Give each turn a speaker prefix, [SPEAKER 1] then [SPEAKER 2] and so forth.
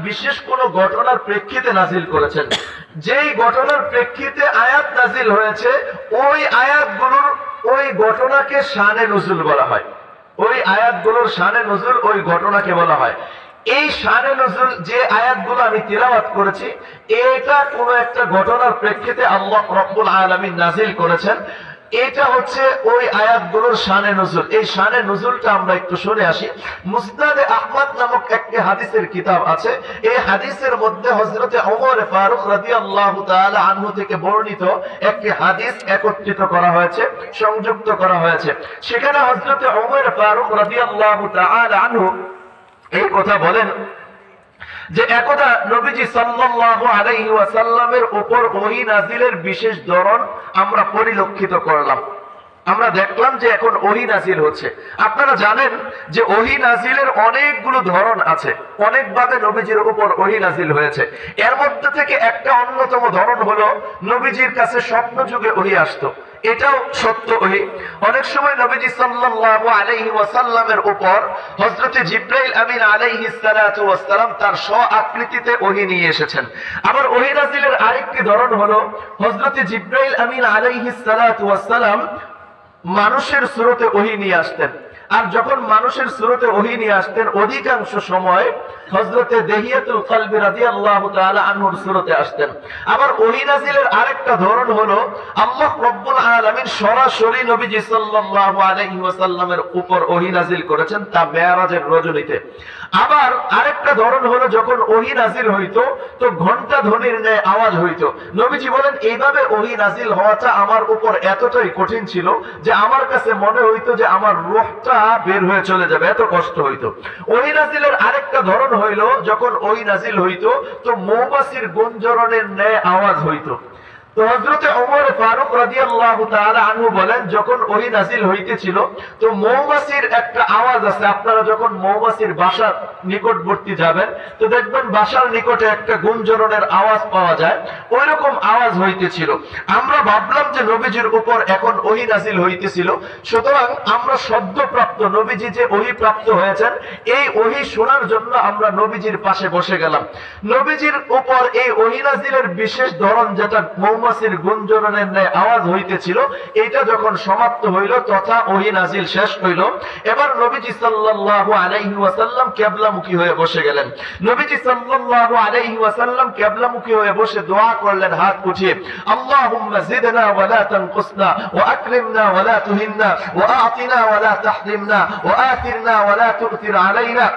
[SPEAKER 1] বিশেষ কোন ঘটনার প্রেক্ষিতে নাজিল করেছেন। যেই ঘটনার প্রেক্ষিতে আয়াত নাজিল হয়েছে ওই আয়াতগুলোর ওই ঘটনাকে শানে নুজুল বলা হয়। ওই আয়াতগুলোর শানে নুজুল ওই ঘটনাকে বলা হয়। এই শানে নুজুল যে আয়াতগুলো আমি তিলাওয়াত করেছি এটা কোন একটা ঘটনার প্রেক্ষিতে আল্লাহ রাব্বুল আলামিন নাজিল করেছেন। এটা হচ্ছে ওই আয়াতগুলোর শানে নুজুল। এই শানে নুজুলটা আমরা একটু শুনে আসি। মুসনাদে আহমদ নামক একটি হাদিসের কিতাব আছে। এই হাদিসের মধ্যে হযরতে ওমর ফারুক রাদিয়াল্লাহু তাআলা আনহু থেকে বর্ণিত একটি হাদিস একত্রিত করা হয়েছে, সংযুক্ত করা হয়েছে। সেখানে হযরতে ওমর ফারুক রাদিয়াল্লাহু তাআলা আনহু এই কথা বলেন যে একদা নবীজি সাল্লাল্লাহু আলাইহি ওয়াসাল্লামের উপর ওহী নাজিলের বিশেষ ধরন আমরা পরিলক্ষিত করলাম। আমরা দেখলাম যে এখন ওহী নাজিল হচ্ছে। আপনারা জানেন যে ওহী নাজিলের অনেকগুলো ধরন আছে, অনেকভাবে নবীজির উপর ওহী নাজিল হয়েছে। এর মধ্যে থেকে একটা অন্যতম ধরন হলো নবীজির কাছে স্বপ্ন যুগে ওহী আসতো। এটাও সত্য ওহী। অনেক সময় নবীজি সাল্লাল্লাহু আলাইহি ওয়াসাল্লামের উপর হযরতে জিবরাইল আমিন আলাইহিস সালাতু ওয়াস সালাম তার স্ব-আকৃতিতে ওহী নিয়ে এসেছেন। আবার ওহী নাজিলের আরেকটি ধরন হলো হযরতে জিবরাইল আমিন আলাইহিস সালাতু ওয়াস সালাম মানুষের সুরতে ওহী নিয়ে আসতেন। আর যখন মানুষের সুরতে ওহী নিয়ে আসতেন অধিকাংশ সময় হযরতে দেহিয়াতুল কলবি রাদিয়াল্লাহু তাআলা আনহুর সুরতে আসতেন। আবার ওহী নাজিলের আরেকটা ধরন হলো আল্লাহ রাব্বুল আলামিন সরাসরি নবীজি সাল্লাল্লাহু আলাইহি ওয়াসাল্লামের উপর ওহী নাজিল করেছেন, তা মেরাজের রজনীতে। আবার আরেকটা ধরন হলো যখন ওহী নাজিল হইতো তো ঘন্টা ধ্বনির ন্যায় আওয়াজ হইতো। নবীজি বলেন এইভাবে ওহী নাজিল হওয়াটা আমার উপর এতটাই কঠিন ছিল যে আমার কাছে মনে হইতো যে আমার রূহটা বের হয়ে চলে যাবে, এত কষ্ট হইতো। ওহী নাজিলের আরেকটা ধরন হইল যখন ওহী নাজিল হইতো তো মৌমাছির গুঞ্জরণের ন্যায় আওয়াজ হইতো। তো হযরতে ওমর ফারুক রাদিয়াল্লাহু তাআলা আনহু বলেন যখন ওহী নাজিল হইতেছিল তো মৌমাছির একটা আওয়াজ আছে। আপনারা যখন মৌমাছির বাসার নিকটবর্তী যাবেন তো দেখবেন বাসার নিকটে একটা গুঞ্জরণের আওয়াজ পাওয়া যায়, ওইরকম আওয়াজ হইতেছিল। আমরা ভাবলাম যে নবীজির উপর এখন ওহী নাজিল হইতেছিল, সুতরাং আমরা সদ্যপ্রাপ্ত নবীজি যে ওহী প্রাপ্ত হয়েছেন এই ওহী শোনার জন্য আমরা নবীজির পাশে বসে গেলাম। নবীজির উপর এই ওহী নাজিলের বিশেষ ধরন যেটা মৌমাছির গুঞ্জরণের ন্যায় আওয়াজ হইতেছিল এটা যখন সমাপ্ত হইল তথা ওহী নাজিল শেষ হইল, এবার নবীজি সাল্লাল্লাহু আলাইহি ওয়াসাল্লাম কিবলামুখী হয়ে বসে গেলেন। নবীজি সাল্লাল্লাহু আলাইহি ওয়াসাল্লাম কিবলামুখী হয়ে বসে দোয়া করলেন হাত উঠিয়ে, আল্লাহুম্মা জিদনা ওয়া লা তানকুসনা ওয়া আকরিমনা ওয়া লা তুহিন্না ওয়া আ'তিনা ওয়া লা তাহরিমনা ওয়া আতিরনা ওয়া লা তু'তির আলাইনা।